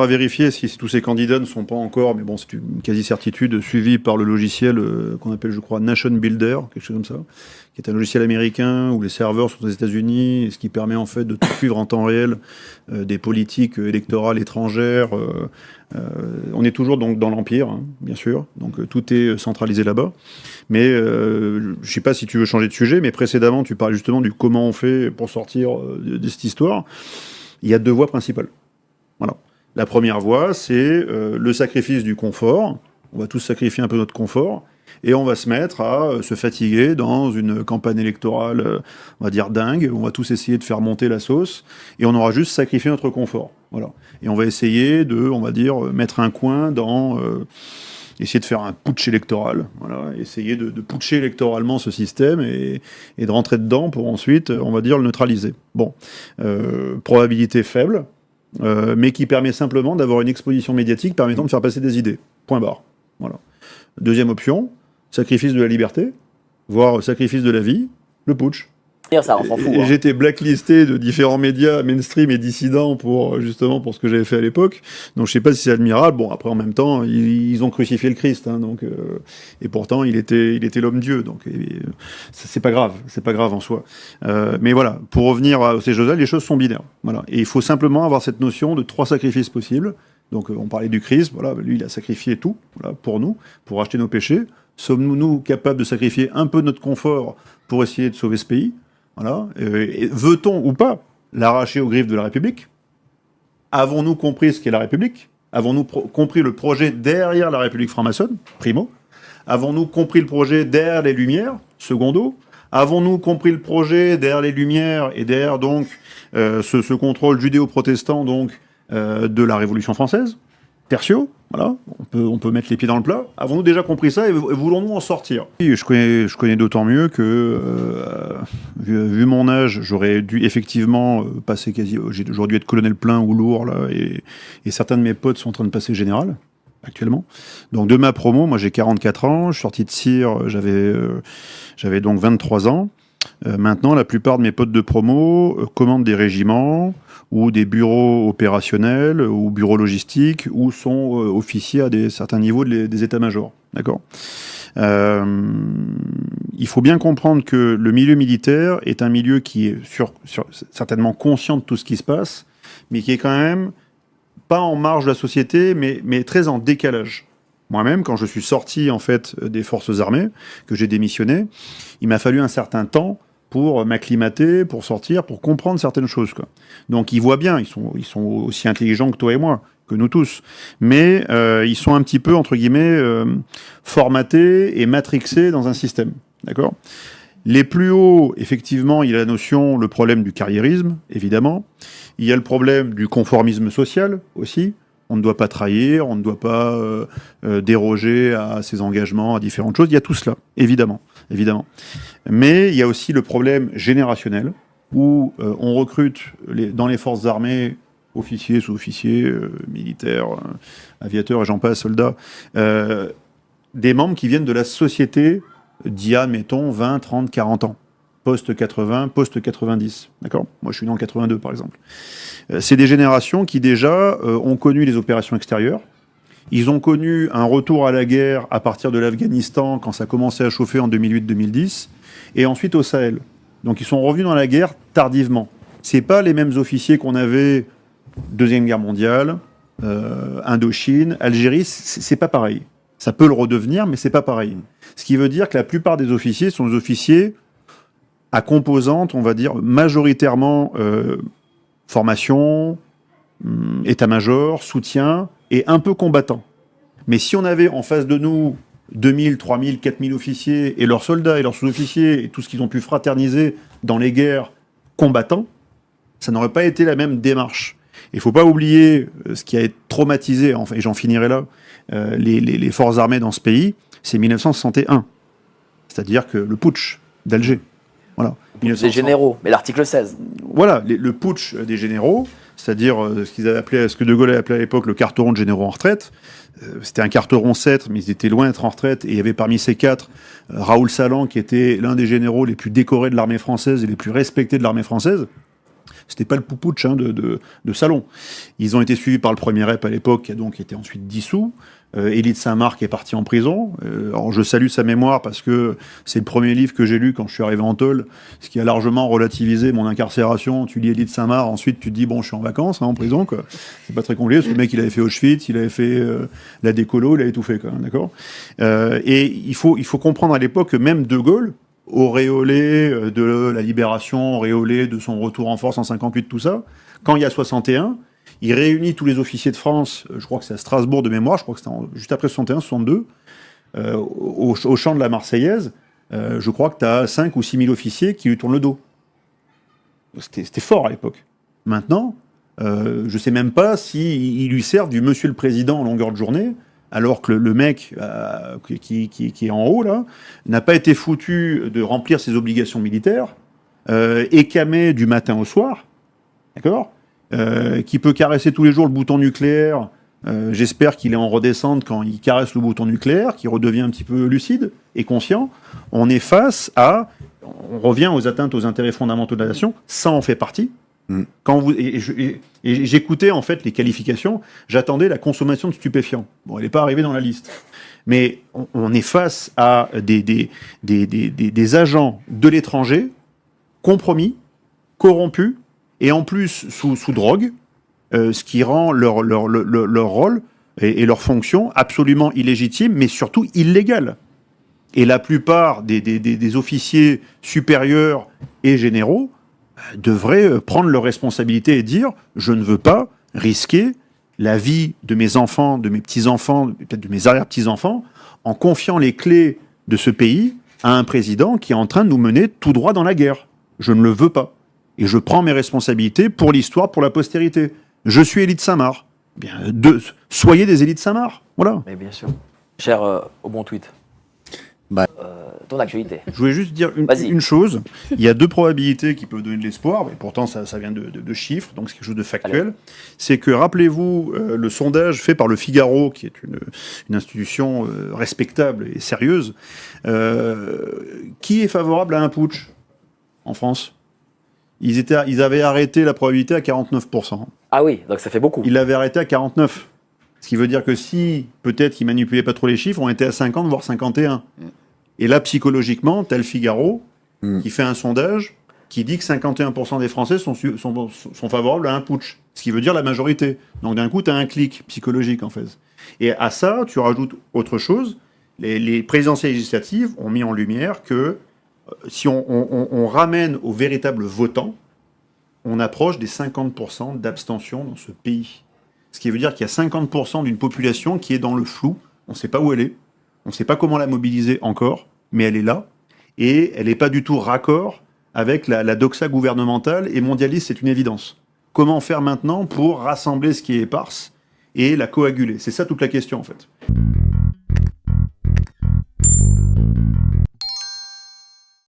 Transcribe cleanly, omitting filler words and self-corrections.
On va vérifier si tous ces candidats ne sont pas encore, mais bon, c'est une quasi-certitude, suivis par le logiciel qu'on appelle, je crois, Nation Builder, quelque chose comme ça, qui est un logiciel américain où les serveurs sont aux États-Unis, et ce qui permet en fait de tout suivre en temps réel des politiques électorales étrangères. On est toujours donc dans l'Empire, hein, bien sûr, donc tout est centralisé là-bas. Mais je ne sais pas si tu veux changer de sujet, mais précédemment, tu parlais justement du comment on fait pour sortir de cette histoire. Il y a deux voies principales. Voilà. La première voie, c'est le sacrifice du confort. On va tous sacrifier un peu notre confort et on va se mettre à se fatiguer dans une campagne électorale, on va dire dingue. On va tous essayer de faire monter la sauce et on aura juste sacrifié notre confort. Voilà. Et on va essayer de, on va dire, mettre un coin dans... essayer de faire un putsch électoral. Voilà. Essayer de putcher électoralement ce système et de rentrer dedans pour ensuite, on va dire, le neutraliser. Bon. Probabilité faible. Mais qui permet simplement d'avoir une exposition médiatique permettant de faire passer des idées. Point barre. Voilà. Deuxième option, sacrifice de la liberté, voire sacrifice de la vie, le putsch. Ça, on s'en fout. Hein. J'étais blacklisté de différents médias mainstream et dissidents pour ce que j'avais fait à l'époque. Donc je sais pas si c'est admirable. Bon, après en même temps, ils ont crucifié le Christ, hein, donc et pourtant il était l'homme Dieu. Donc c'est pas grave en soi. Mais voilà, pour revenir à ces choses-là, les choses sont binaires. Voilà, et il faut simplement avoir cette notion de 3 sacrifices possibles. Donc on parlait du Christ. Voilà, lui il a sacrifié tout, voilà, pour nous, pour racheter nos péchés. Sommes-nous capables de sacrifier un peu de notre confort pour essayer de sauver ce pays? Voilà. Veut-on ou pas l'arracher aux griffes de la République? Avons-nous compris ce qu'est la République? Avons-nous compris le projet derrière la République franc-maçonne? Primo. Avons-nous compris le projet derrière les Lumières? Secondo. Avons-nous compris le projet derrière les Lumières et derrière donc ce contrôle judéo-protestant donc de la Révolution française? Tertio. Voilà, on peut mettre les pieds dans le plat. Avons-nous déjà compris ça et voulons-nous en sortir? Je connais d'autant mieux que, vu mon âge, j'aurais dû effectivement passer j'aurais dû être colonel plein ou lourd, là, et certains de mes potes sont en train de passer général, actuellement. Donc de ma promo, moi j'ai 44 ans, je suis sorti de cire, j'avais donc 23 ans. Maintenant, la plupart de mes potes de promo commandent des régiments ou des bureaux opérationnels ou bureaux logistiques ou sont officiers à certains niveaux des états-majors. D'accord ? Il faut bien comprendre que le milieu militaire est un milieu qui est certainement conscient de tout ce qui se passe, mais qui est quand même pas en marge de la société, mais très en décalage. Moi-même, quand je suis sorti en fait des forces armées, que j'ai démissionné, il m'a fallu un certain temps pour m'acclimater, pour sortir, pour comprendre certaines choses, quoi. Donc ils voient bien, ils sont aussi intelligents que toi et moi, que nous tous, mais ils sont un petit peu entre guillemets formatés et matrixés dans un système, d'accord ? Les plus hauts, effectivement, il y a le problème du carriérisme, évidemment. Il y a le problème du conformisme social aussi. On ne doit pas trahir, on ne doit pas déroger à ses engagements, à différentes choses. Il y a tout cela, évidemment. Mais il y a aussi le problème générationnel, où on recrute dans les forces armées, officiers, sous-officiers, militaires, aviateurs et j'en passe, soldats, des membres qui viennent de la société d'il y a, mettons, 20, 30, 40 ans. Post-80, post-90. D'accord ? Moi, je suis né en 82, par exemple. C'est des générations qui, déjà, ont connu les opérations extérieures. Ils ont connu un retour à la guerre à partir de l'Afghanistan, quand ça commençait à chauffer en 2008-2010, et ensuite au Sahel. Donc, ils sont revenus dans la guerre tardivement. C'est pas les mêmes officiers qu'on avait Deuxième Guerre mondiale, Indochine, Algérie, c'est pas pareil. Ça peut le redevenir, mais c'est pas pareil. Ce qui veut dire que la plupart des officiers sont des officiers à composante, on va dire, majoritairement formation, état-major, soutien, et un peu combattant. Mais si on avait en face de nous 2000, 3000, 4000 officiers, et leurs soldats et leurs sous-officiers, et tout ce qu'ils ont pu fraterniser dans les guerres combattants, ça n'aurait pas été la même démarche. Il ne faut pas oublier ce qui a été traumatisé, enfin, et j'en finirai là, les forces armées dans ce pays, c'est 1961. C'est-à-dire que le putsch d'Alger. Voilà. Des généraux, mais l'article 16. Voilà, le putsch des généraux, c'est-à-dire ce que De Gaulle a appelé à l'époque le carteron de généraux en retraite. C'était un carteron 7, mais ils étaient loin d'être en retraite. Et il y avait parmi ces 4, Raoul Salan, qui était l'un des généraux les plus décorés de l'armée française et les plus respectés de l'armée française. C'était pas le poupouch de salon. Ils ont été suivis par le premier rep à l'époque, qui a donc été ensuite dissous. Élie de Saint-Marc est parti en prison. Alors je salue sa mémoire parce que c'est le premier livre que j'ai lu quand je suis arrivé en Tôle, ce qui a largement relativisé mon incarcération. Tu lis Élie de Saint-Marc, ensuite tu te dis bon, je suis en vacances, en prison, quoi. C'est pas très compliqué, parce que le mec il avait fait Auschwitz, il avait fait la décolo, il avait tout fait, quoi, d'accord. Et il faut comprendre à l'époque que même De Gaulle, auréolé de la libération, auréolé de son retour en force en 58, tout ça, quand il y a 61, il réunit tous les officiers de France, je crois que c'est à Strasbourg de mémoire, je crois que c'était juste après 61, 62, au champ de la Marseillaise. Je crois que tu as 5 ou 6 000 officiers qui lui tournent le dos. C'était fort à l'époque. Maintenant, je ne sais même pas s'ils lui servent du monsieur le président en longueur de journée, alors que le mec qui est en haut, là, n'a pas été foutu de remplir ses obligations militaires, écamé du matin au soir, d'accord, qui peut caresser tous les jours le bouton nucléaire. J'espère qu'il est en redescente quand il caresse le bouton nucléaire, qu'il redevient un petit peu lucide et conscient. On est face à... On revient aux atteintes aux intérêts fondamentaux de la nation. Ça en fait partie. Quand et j'écoutais en fait les qualifications, j'attendais la consommation de stupéfiants. Bon, elle n'est pas arrivée dans la liste. Mais on est face à des agents de l'étranger, compromis, corrompus, et en plus sous drogue, ce qui rend leur rôle et leur fonction absolument illégitime, mais surtout illégale. Et la plupart des officiers supérieurs et généraux devraient prendre leurs responsabilités et dire « je ne veux pas risquer la vie de mes enfants, de mes petits-enfants, peut-être de mes arrière-petits-enfants, en confiant les clés de ce pays à un président qui est en train de nous mener tout droit dans la guerre. Je ne le veux pas. Et je prends mes responsabilités pour l'histoire, pour la postérité. Je suis Élie de Saint-Marc. Bien, soyez des Élie de Saint-Marc. Voilà. Mais bien sûr. Cher au bon tweet. Ton actualité. Je voulais juste dire une chose. Il y a 2 probabilités qui peuvent donner de l'espoir, mais pourtant ça vient de chiffres, donc c'est quelque chose de factuel. Allez. C'est que, rappelez-vous, le sondage fait par le Figaro, qui est une institution respectable et sérieuse, qui est favorable à un putsch en France? Ils avaient arrêté la probabilité à 49%. Ah oui, donc ça fait beaucoup. Ils l'avaient arrêté à 49%. Ce qui veut dire que si, peut-être, ils manipulaient pas trop les chiffres, on était à 50, voire 51. Et là, psychologiquement, t'as le Figaro qui fait un sondage qui dit que 51% des Français sont favorables à un putsch. Ce qui veut dire la majorité. Donc d'un coup, t'as un clic psychologique, en fait. Et à ça, tu rajoutes autre chose. Les présidentielles législatives ont mis en lumière que si on ramène aux véritables votants, on approche des 50% d'abstention dans ce pays. Ce qui veut dire qu'il y a 50% d'une population qui est dans le flou. On ne sait pas où elle est. On ne sait pas comment la mobiliser encore, mais elle est là. Et elle n'est pas du tout raccord avec la doxa gouvernementale et mondialiste, c'est une évidence. Comment faire maintenant pour rassembler ce qui est éparse et la coaguler? C'est ça toute la question, en fait.